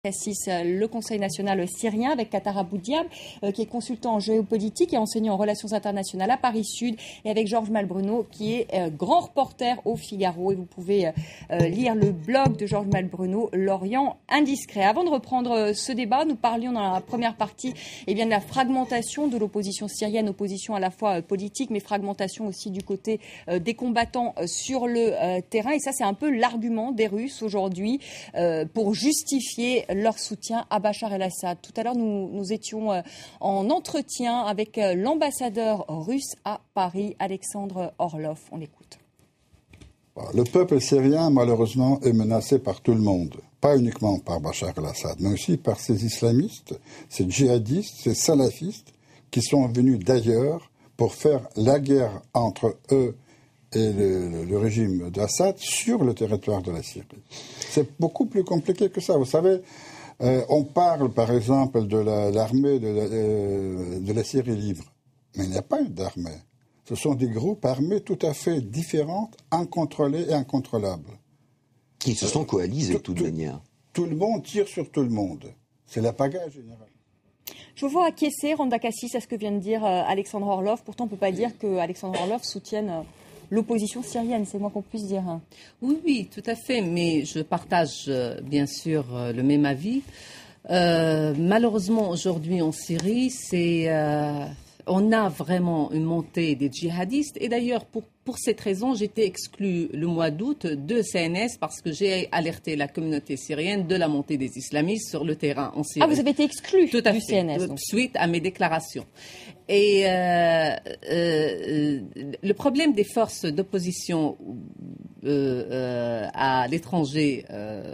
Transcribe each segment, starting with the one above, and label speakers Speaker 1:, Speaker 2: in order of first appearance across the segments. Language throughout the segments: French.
Speaker 1: Cassis, le Conseil national syrien, avec Qatar Abou Diab, qui est consultant en géopolitique et enseignant en relations internationales à Paris Sud, et avec Georges Malbruno, qui est grand reporter au Figaro. Et vous pouvez lire le blog de Georges Malbruno, L'Orient indiscret. Avant de reprendre ce débat, nous parlions dans la première partie de la fragmentation de l'opposition syrienne, opposition à la fois politique, mais fragmentation aussi du côté des combattants sur le terrain. Et ça, c'est un peu l'argument des Russes aujourd'hui pour justifier leur soutien à Bachar el-Assad. Tout à l'heure, nous étions en entretien avec l'ambassadeur russe à Paris, Alexandre Orlov. On l'écoute.
Speaker 2: Le peuple syrien, malheureusement, est menacé par tout le monde. Pas uniquement par Bachar el-Assad, mais aussi par ces islamistes, ces djihadistes, ces salafistes qui sont venus d'ailleurs pour faire la guerre entre eux et le régime d'Assad sur le territoire de la Syrie. C'est beaucoup plus compliqué que ça. Vous savez, on parle par exemple de l'armée de la Syrie libre. Mais il n'y a pas d'armée. Ce sont des groupes armés tout à fait différents, incontrôlés et incontrôlables.
Speaker 3: Qui se sont coalisés de toute manière.
Speaker 2: Tout le monde tire sur tout le monde. C'est la pagaille générale.
Speaker 1: Je vous vois acquiescer, Randa Cassis, à ce que vient de dire Alexandre Orlov. Pourtant, on ne peut pas dire que Alexandre Orlov soutienne l'opposition syrienne, c'est moins qu'on puisse dire.
Speaker 4: Oui, tout à fait, mais je partage bien sûr le même avis. Malheureusement, aujourd'hui en Syrie, on a vraiment une montée des djihadistes. Et d'ailleurs, pour cette raison, j'étais exclu le mois d'août de CNS parce que j'ai alerté la communauté syrienne de la montée des islamistes sur le terrain en Syrie.
Speaker 1: Ah, vous avez été exclu
Speaker 4: Tout à
Speaker 1: du
Speaker 4: fait,
Speaker 1: CNS donc.
Speaker 4: Suite à mes déclarations. Et le problème des forces d'opposition à l'étranger,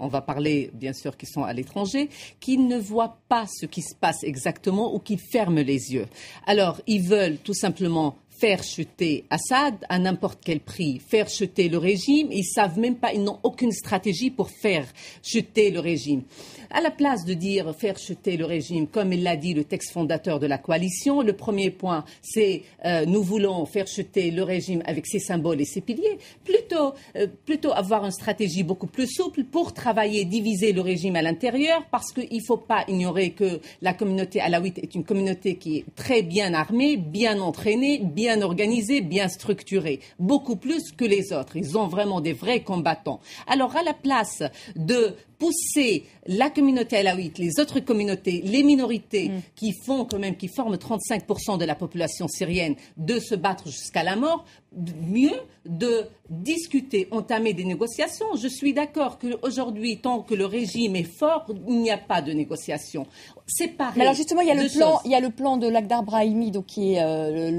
Speaker 4: on va parler bien sûr qui sont à l'étranger, qui ne voient pas ce qui se passe exactement ou qui ferment les yeux. Alors, ils veulent tout simplement faire chuter Assad à n'importe quel prix, faire chuter le régime. Ils savent même pas, ils n'ont aucune stratégie pour faire chuter le régime. À la place de dire faire chuter le régime, comme il l'a dit le texte fondateur de la coalition, le premier point, c'est nous voulons faire chuter le régime avec ses symboles et ses piliers. Plutôt avoir une stratégie beaucoup plus souple pour travailler, diviser le régime à l'intérieur, parce qu'il ne faut pas ignorer que la communauté alawite est une communauté qui est très bien armée, bien entraînée, bien organisée, bien structurée, beaucoup plus que les autres. Ils ont vraiment des vrais combattants. Alors, à la place de pousser la communauté alawite, les autres communautés, les minorités qui forment 35% de la population syrienne, de se battre jusqu'à la mort, mieux de discuter, entamer des négociations. Je suis d'accord qu'aujourd'hui, tant que le régime est fort, il n'y a pas de négociation. C'est pareil.
Speaker 1: Mais alors justement, il y a le plan de Lakhdar Brahimi, donc qui est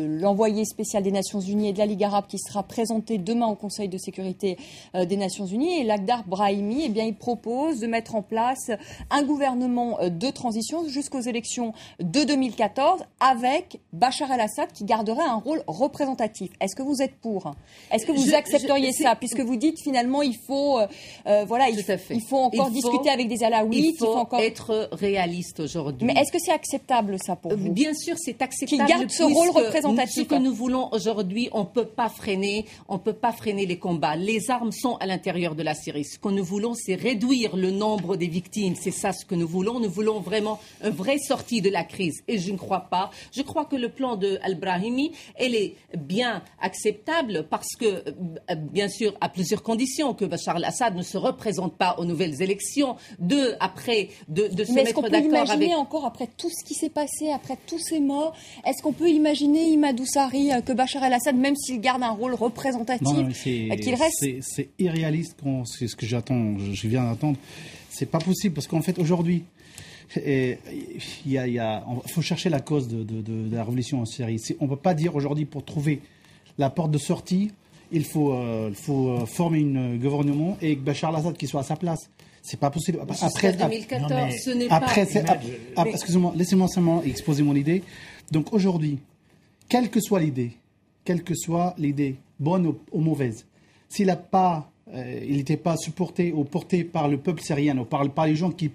Speaker 1: l'envoyé spécial des Nations Unies et de la Ligue arabe, qui sera présenté demain au Conseil de sécurité des Nations Unies. Et Lakhdar Brahimi, il propose de mettre en place un gouvernement de transition jusqu'aux élections de 2014 avec Bachar el-Assad qui garderait un rôle représentatif. Est-ce que vous êtes pour ? Est-ce que vous accepteriez ça ? Puisque vous dites finalement il faut encore discuter avec des alaouites.
Speaker 4: Il faut encore être réaliste aujourd'hui.
Speaker 1: Mais est-ce que c'est acceptable ça pour vous ?
Speaker 4: Bien sûr, c'est acceptable.
Speaker 1: Qui garde ce rôle représentatif.
Speaker 4: Ce que nous voulons aujourd'hui, on ne peut pas freiner les combats. Les armes sont à l'intérieur de la Syrie. Ce que nous voulons, c'est réduire le nombre des victimes. C'est ça ce que nous voulons. Nous voulons vraiment une vraie sortie de la crise. Et je ne crois pas. Je crois que le plan de Al-Brahimi, elle est bien acceptable parce que, bien sûr, à plusieurs conditions, que Bachar el-Assad ne se représente pas aux nouvelles élections, de se mettre d'accord avec...
Speaker 1: Mais est-ce qu'on peut imaginer encore, après tout ce qui s'est passé, après tous ces morts, est-ce qu'on peut imaginer, Imad Oussari, que Bachar el-Assad, même s'il garde un rôle représentatif, qu'il reste...
Speaker 5: C'est irréaliste, c'est ce que je viens d'entendre. C'est pas possible, parce qu'en fait, aujourd'hui, il faut chercher la cause de la révolution en Syrie. On ne peut pas dire aujourd'hui, pour trouver la porte de sortie, il faut former un gouvernement et Bachar el-Assad qui soit à sa place. C'est pas possible.
Speaker 4: Après 2014, ce n'est pas...
Speaker 5: Excusez-moi, laissez-moi seulement exposer mon idée. Donc aujourd'hui, quelle que soit l'idée, bonne ou mauvaise, s'il il n'était pas supporté ou porté par le peuple syrien ou par les gens qui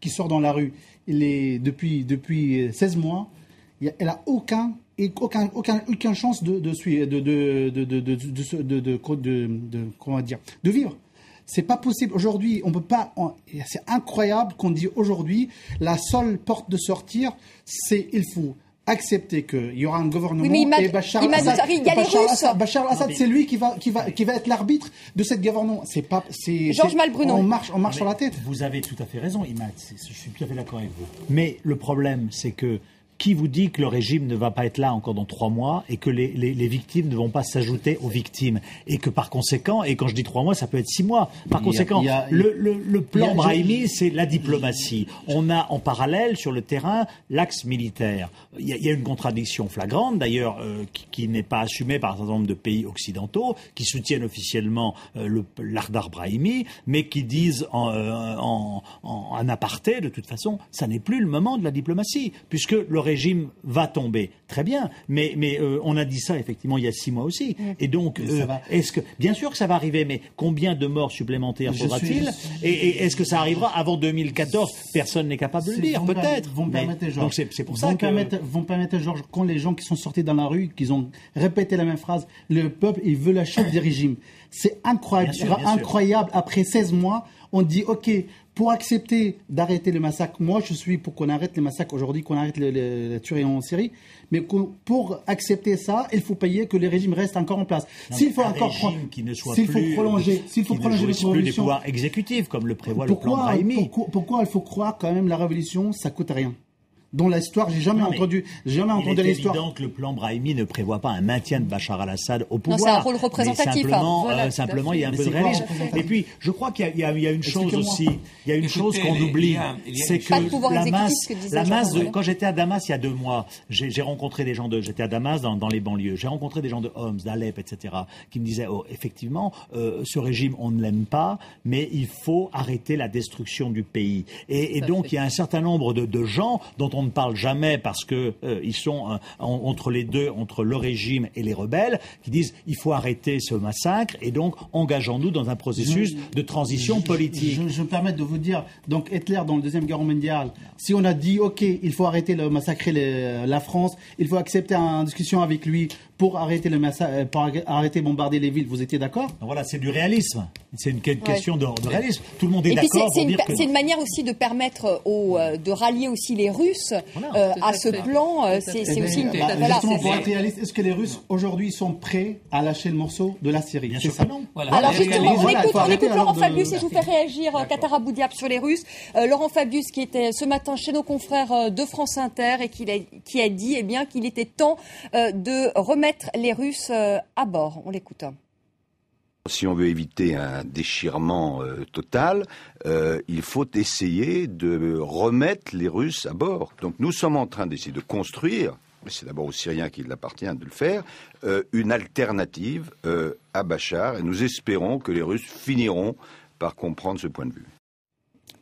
Speaker 5: sortent dans la rue depuis 16 mois, elle n'a aucune chance de vivre. C'est pas possible. Aujourd'hui, on peut pas. C'est incroyable qu'on dit aujourd'hui la seule porte de sortir, c'est il faut accepter qu'il y aura un gouvernement et Bachar al-Assad, c'est lui qui va être l'arbitre de cette gouvernement.
Speaker 1: Georges Malbruno.
Speaker 5: On marche sur la tête.
Speaker 6: Vous avez tout à fait raison, Imad. Je suis tout à fait d'accord avec vous. Mais le problème, c'est que qui vous dit que le régime ne va pas être là encore dans 3 mois et que les victimes ne vont pas s'ajouter aux victimes et que par conséquent, et quand je dis 3 mois, ça peut être 6 mois. Par conséquent, le plan Brahimi, c'est la diplomatie. On a en parallèle sur le terrain l'axe militaire. Il y a une contradiction flagrante, d'ailleurs, qui n'est pas assumée par un certain nombre de pays occidentaux qui soutiennent officiellement l'Ardar Brahimi, mais qui disent en aparté, de toute façon, ça n'est plus le moment de la diplomatie, puisque le régime va tomber. Très bien, mais on a dit ça effectivement il y a 6 mois aussi. Et donc, bien sûr que ça va arriver, mais combien de morts supplémentaires faudra-t-il ? Et est-ce que ça arrivera avant 2014 ? Personne n'est capable de le dire, peut-être. Donc c'est pour ça que...
Speaker 5: Vont permettre, Georges, quand les gens qui sont sortis dans la rue, qu'ils ont répété la même phrase, le peuple, il veut la chute du régime. C'est incroyable. Bien sûr. Incroyable. Après 16 mois, on dit, OK, pour accepter d'arrêter le massacre, moi je suis pour qu'on arrête les massacres aujourd'hui, qu'on arrête la tuerie en Syrie, mais pour accepter ça, il faut payer que les régimes restent encore en place.
Speaker 6: S'il faut prolonger des pouvoirs exécutifs, comme le prévoit le plan Brahimi.
Speaker 5: Pourquoi il faut croire quand même la révolution, ça coûte rien ? Dans l'histoire, j'ai jamais entendu l'histoire.
Speaker 6: Il est évident que le plan Brahimi ne prévoit pas un maintien de Bachar al-Assad au pouvoir.
Speaker 1: Non, c'est un rôle représentatif.
Speaker 6: Simplement, il y a un peu de réalisme. Et puis, je crois qu'il y a une chose aussi. Il y a une chose qu'on oublie, c'est que la masse. Quand j'étais à Damas il y a 2 mois, j'ai rencontré des gens j'étais à Damas dans les banlieues. J'ai rencontré des gens de Homs, d'Alep, etc., qui me disaient, effectivement, ce régime, on ne l'aime pas, mais il faut arrêter la destruction du pays. Et donc, il y a un certain nombre de gens dont on ne parle jamais parce que ils sont entre les deux, entre le régime et les rebelles, qui disent il faut arrêter ce massacre et donc engageons-nous dans un processus de transition politique.
Speaker 5: Je me permets de vous dire, donc Hitler dans la Deuxième Guerre mondiale, si on a dit ok, il faut arrêter de massacrer la France, il faut accepter une discussion avec lui pour arrêter le massacre, pour arrêter de bombarder les villes, vous étiez d'accord ?
Speaker 6: Voilà, c'est du réalisme. C'est une question de réalisme. Tout le monde est d'accord.
Speaker 1: C'est une manière aussi de permettre de rallier aussi les Russes à ce plan. C'est aussi
Speaker 5: justement pour être réaliste, est-ce que les Russes aujourd'hui sont prêts à lâcher le morceau de la Syrie ?
Speaker 6: Bien sûr que non.
Speaker 1: Voilà. Alors justement, on écoute Laurent Fabius et je vous fais réagir Qatar Abou Diab sur les Russes. Laurent Fabius qui était ce matin chez nos confrères de France Inter et qui a dit qu'il était temps de remettre les Russes à bord. On l'écoute.
Speaker 7: Si on veut éviter un déchirement total, il faut essayer de remettre les Russes à bord. Donc nous sommes en train d'essayer de construire, mais c'est d'abord aux Syriens qu'il appartient de le faire, une alternative à Bachar, et nous espérons que les Russes finiront par comprendre ce point de vue.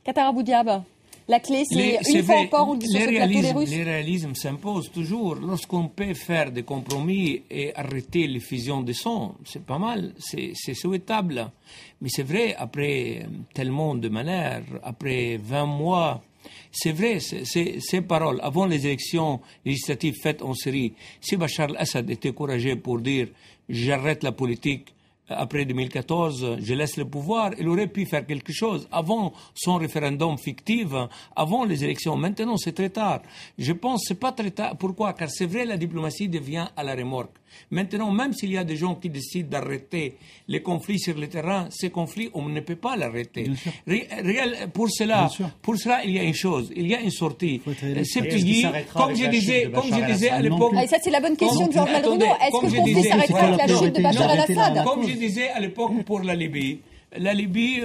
Speaker 1: Qatar Abou Diab. La clé, c'est une fois encore, on le dit sur ce plateau, les Russes.
Speaker 8: Le réalisme s'impose toujours. Lorsqu'on peut faire des compromis et arrêter les fusions de sang, c'est pas mal, c'est souhaitable. Mais c'est vrai, après tellement de malheurs, après 20 mois, c'est vrai, ces paroles, avant les élections législatives faites en Syrie, si Bachar al-Assad était courageux pour dire « j'arrête la politique », après 2014, je laisse le pouvoir, il aurait pu faire quelque chose avant son référendum fictif, avant les élections. Maintenant, c'est très tard. Je pense que c'est pas très tard. Pourquoi ? Car c'est vrai, la diplomatie devient à la remorque. Maintenant, même s'il y a des gens qui décident d'arrêter les conflits sur le terrain, ces conflits, on ne peut pas l'arrêter. Pour cela, il y a une chose, il y a une sortie. Ces pays, comme je disais à l'époque...
Speaker 1: Ça, c'est la bonne question de Georges Malbruno. Est-ce que le conflit s'arrêtera avec la chute de Bachar al-Assad ?
Speaker 8: Comme je disais à l'époque pour la Libye,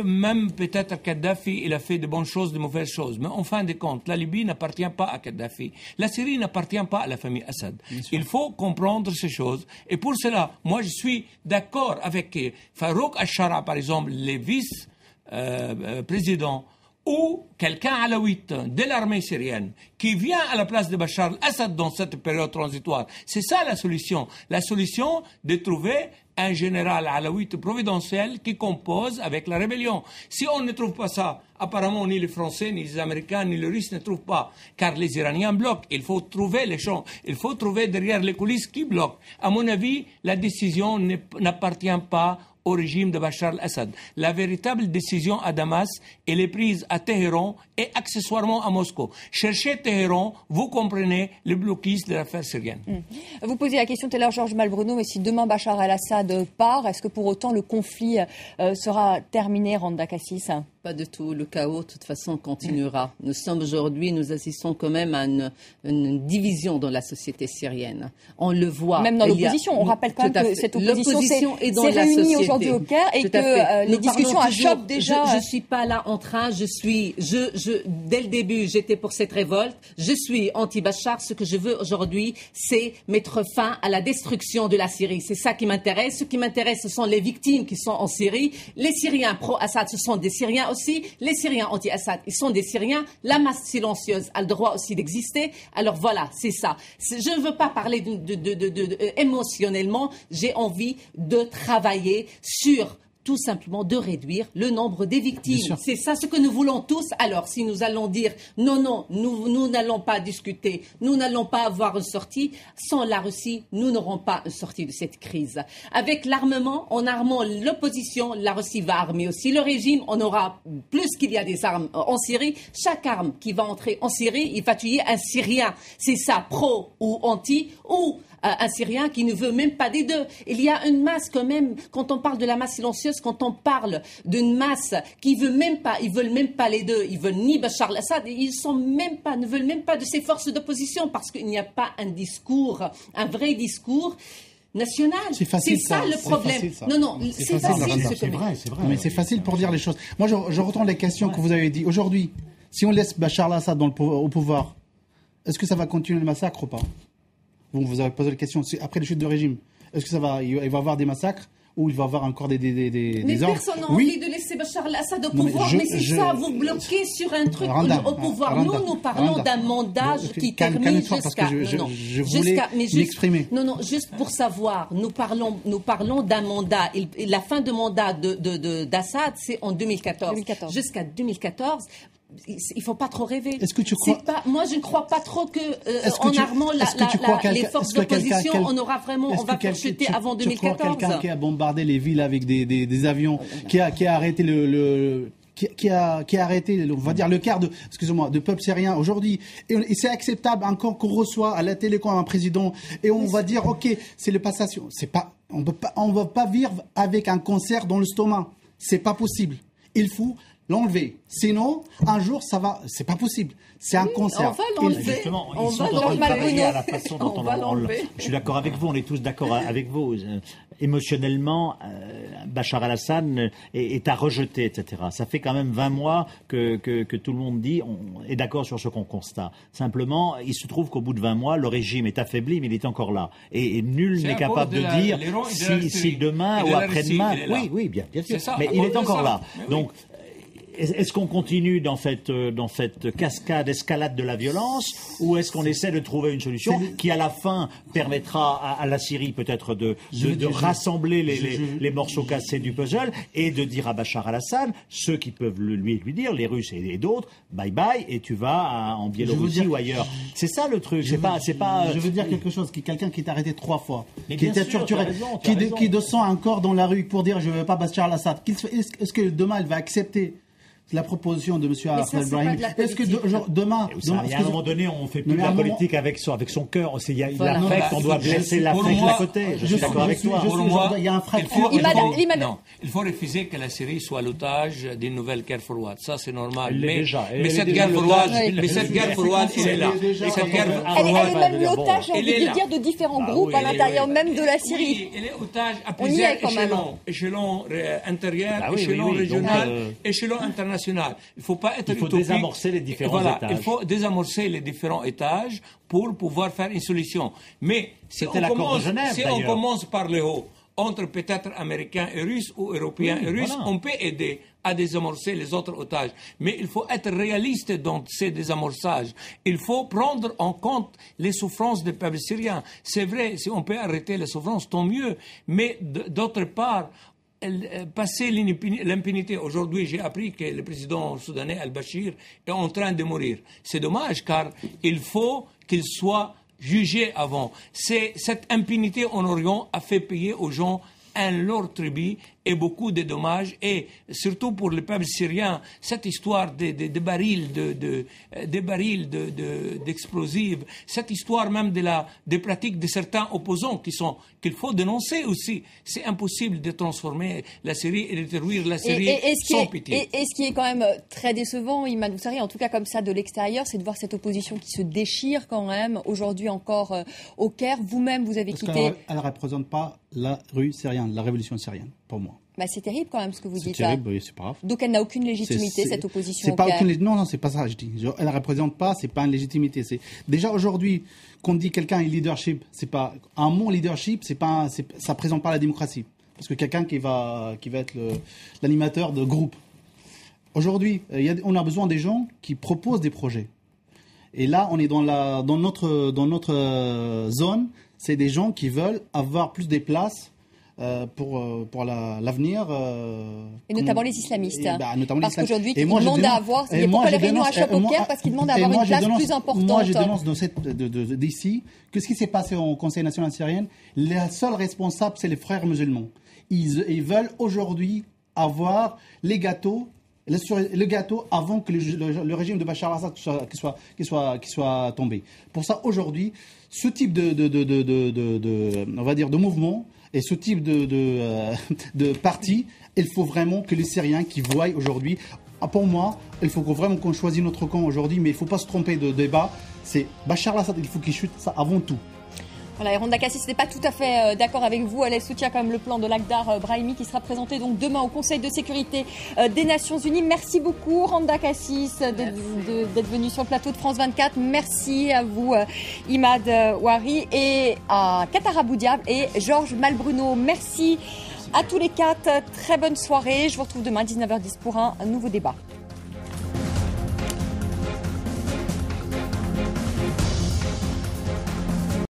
Speaker 8: même peut-être Kadhafi, il a fait de bonnes choses, de mauvaises choses. Mais en fin de compte, la Libye n'appartient pas à Kadhafi. La Syrie n'appartient pas à la famille Assad. Il faut comprendre ces choses. Et pour cela, moi, je suis d'accord avec Farouk al-Shara, par exemple, les vice-présidents, ou quelqu'un alaouite de l'armée syrienne qui vient à la place de Bachar al-Assad dans cette période transitoire. C'est ça la solution. La solution de trouver un général alaouite providentiel qui compose avec la rébellion. Si on ne trouve pas ça, apparemment ni les Français, ni les Américains, ni les Russes ne trouvent pas, car les Iraniens bloquent. Il faut trouver les champs. Il faut trouver derrière les coulisses qui bloquent. À mon avis, la décision n'appartient pas au régime de Bachar al-Assad. La véritable décision à Damas, elle est prise à Téhéran et accessoirement à Moscou. Cherchez Téhéran, vous comprenez le blocus de l'affaire syrienne.
Speaker 1: Vous posez la question tout à l'heure, Georges Malbruno, mais si demain Bachar al-Assad part, est-ce que pour autant le conflit sera terminé, Randa Kassis?
Speaker 4: Pas du tout. Le chaos, de toute façon, continuera. Nous assistons quand même à une division dans la société syrienne. On le voit.
Speaker 1: Même dans l'opposition. On rappelle quand même que cette opposition s'est réunie aujourd'hui au Caire et que les discussions achoppent déjà.
Speaker 4: Je ne suis pas là en train. Dès le début, j'étais pour cette révolte. Je suis anti-Bachar. Ce que je veux aujourd'hui, c'est mettre fin à la destruction de la Syrie. C'est ça qui m'intéresse. Ce qui m'intéresse, ce sont les victimes qui sont en Syrie. Les Syriens pro-Assad, ce sont des Syriens aussi. Les Syriens anti-Assad, ils sont des Syriens. La masse silencieuse a le droit aussi d'exister. Alors voilà, c'est ça. Je ne veux pas parler émotionnellement. J'ai envie de travailler sur tout simplement de réduire le nombre des victimes. C'est ça ce que nous voulons tous. Alors, si nous allons dire non, nous n'allons pas discuter, nous n'allons pas avoir une sortie, sans la Russie, nous n'aurons pas une sortie de cette crise. Avec l'armement, en armant l'opposition, la Russie va armer aussi le régime. On aura plus qu'il y a des armes en Syrie. Chaque arme qui va entrer en Syrie, il va tuer un Syrien. C'est ça, pro ou anti, ou un Syrien qui ne veut même pas des deux. Il y a une masse quand même, quand on parle de la masse silencieuse, quand on parle d'une masse qui veut même pas, ils veulent même pas les deux, ils veulent ni Bachar al-Assad, ils ne veulent même pas de ces forces d'opposition parce qu'il n'y a pas un discours, un vrai discours national.
Speaker 5: C'est facile.
Speaker 4: C'est ça le problème. Non, c'est facile.
Speaker 5: C'est vrai. Mais c'est facile pour dire les choses. Moi, je retourne les questions que vous avez dit. Aujourd'hui, si on laisse Bachar al-Assad au pouvoir, est-ce que ça va continuer le massacre ou pas? Vous avez posé la question, après les chutes de régime, est-ce que il va y avoir des massacres ou il va y avoir encore des
Speaker 4: mais
Speaker 5: ordres?
Speaker 4: Personne n'a envie de laisser Bachar al-Assad au pouvoir, mais c'est ça, vous bloquez sur un truc au pouvoir. Nous parlons d'un mandat qui termine jusqu'à...
Speaker 5: Je voulais m'exprimer.
Speaker 4: Non, juste pour savoir, nous parlons d'un mandat. La fin de mandat d'Assad, c'est en 2014. Jusqu'à 2014... Il ne faut pas trop rêver.
Speaker 5: Est-ce que tu crois...
Speaker 4: Moi, je ne crois pas trop qu'en armant les forces d'opposition, on aura vraiment, on va faire chuter avant 2014.
Speaker 5: Tu crois quelqu'un qui a bombardé les villes avec des avions, qui a arrêté qui a arrêté, on va dire, le quart de peuple syrien aujourd'hui. Et c'est acceptable encore qu'on reçoit à la télé comme un président et on va dire, ok, c'est le passation. On va pas vivre avec un cancer dans le stomac. C'est pas possible. Il faut l'enlever. Sinon, un jour, ça va. C'est pas possible. C'est un cancer.
Speaker 4: On va l'enlever.
Speaker 6: Justement, ils sont en train de travailler à la façon dont je suis d'accord avec vous. On est tous d'accord avec vous. Émotionnellement, Bachar al-Assad est à rejeter, etc. Ça fait quand même 20 mois que tout le monde dit, on est d'accord sur ce qu'on constate. Simplement, il se trouve qu'au bout de 20 mois, le régime est affaibli, mais il est encore là. Et nul n'est capable de dire si demain ou après-demain... Oui, bien sûr. Mais il est encore là. Donc, est-ce qu'on continue dans cette cascade, escalade de la violence, ou est-ce qu'on essaie de trouver une solution qui, à la fin, permettra à la Syrie peut-être de rassembler les morceaux cassés du puzzle et de dire à Bachar al-Assad, ceux qui peuvent lui dire, les Russes et d'autres, bye bye, et tu vas en Biélorussie ou ailleurs. C'est ça le truc.
Speaker 5: Je veux dire quelque chose. Quelqu'un qui est arrêté 3 fois, qui était torturé, qui descend encore dans la rue pour dire je ne veux pas Bachar al-Assad. Est-ce que demain il va accepter la proposition de M. Ahmed Brahim? Est-ce que demain,
Speaker 6: à un moment donné, on fait plus de la politique avec son cœur. Il y a l'affect, on doit blesser l'affect à côté. Je suis d'accord avec toi.
Speaker 5: Il y a un fracture.
Speaker 8: Il faut refuser que la Syrie soit l'otage d'une nouvelle guerre froide. Ça, c'est normal.
Speaker 6: Mais
Speaker 8: cette guerre froide, elle est là.
Speaker 1: Elle est même l'otage, j'ai envie de dire, de différents groupes à l'intérieur même de la Syrie.
Speaker 8: Elle est otage à plusieurs échelons. Échelon intérieur, échelon régional, échelon international. Il faut pas être utopique.
Speaker 6: Désamorcer les différents étages.
Speaker 8: Il faut désamorcer les différents étages pour pouvoir faire une solution. Mais si on commence par le haut, entre peut-être Américains et Russes ou Européens et Russes, on peut aider à désamorcer les autres otages. Mais il faut être réaliste dans ces désamorçages. Il faut prendre en compte les souffrances des peuples syriens. C'est vrai, si on peut arrêter les souffrances, tant mieux. Mais d'autre part, passer l'impunité. Aujourd'hui, j'ai appris que le président soudanais al-Bashir est en train de mourir. C'est dommage car il faut qu'il soit jugé avant. Cette impunité en Orient a fait payer aux gens un lourd tribut et beaucoup de dommages. Et surtout pour le peuple syrien, cette histoire des barils d'explosifs, cette histoire même des pratiques de certains opposants qu'il faut dénoncer aussi. C'est impossible de transformer la Syrie et de détruire la Syrie sans pitié.
Speaker 1: Et ce qui est quand même très décevant, Imad Oussari, en tout cas comme ça de l'extérieur, c'est de voir cette opposition qui se déchire quand même, aujourd'hui encore au Caire. Vous-même, vous avez quitté...
Speaker 5: Elle ne représente pas la rue syrienne, la révolution syrienne, pour moi.
Speaker 1: Bah, c'est terrible quand même ce que vous dites.
Speaker 5: C'est terrible, oui, c'est pas grave.
Speaker 1: Donc elle n'a aucune légitimité, cette opposition au
Speaker 5: pas
Speaker 1: Caire.
Speaker 5: Non, c'est pas ça, je dis. Elle ne représente pas, c'est pas une légitimité. Déjà aujourd'hui, quand on dit quelqu'un est leadership, c'est pas un mot leadership, ça présente pas la démocratie. Parce que quelqu'un qui va être l'animateur de groupe. Aujourd'hui, on a besoin des gens qui proposent des projets. Et là, on est dans notre zone, c'est des gens qui veulent avoir plus de places pour l'avenir.
Speaker 1: Et notamment les islamistes.
Speaker 5: Parce
Speaker 1: qu'aujourd'hui, ils demandent à avoir... C'est pourquoi les réunions à Choc au Caire, parce qu'ils demandent à avoir une place plus importante.
Speaker 5: Moi, je dénonce d'ici que ce qui s'est passé au Conseil national syrien, les seuls responsables, c'est les frères musulmans. Ils veulent aujourd'hui avoir les gâteaux, le gâteau avant que le régime de Bachar al-Assad soit tombé. Pour ça, aujourd'hui, ce type on va dire, de mouvement et ce type de parti, il faut vraiment que les Syriens qui voient aujourd'hui, pour moi, il faut vraiment qu'on choisisse notre camp aujourd'hui, mais il ne faut pas se tromper de débat. C'est Bachar al-Assad, il faut qu'il chute, ça avant tout.
Speaker 1: Voilà, et Randa Kassis n'est pas tout à fait d'accord avec vous. Elle soutient quand même le plan de Lakhdar Brahimi qui sera présenté donc demain au Conseil de sécurité des Nations Unies. Merci beaucoup Randa Kassis d'être venu sur le plateau de France 24. Merci à vous Imad Ouari et à Katara Boudiab et Georges Malbruno. Merci à tous les quatre. Très bonne soirée. Je vous retrouve demain à 19h10 pour un nouveau débat.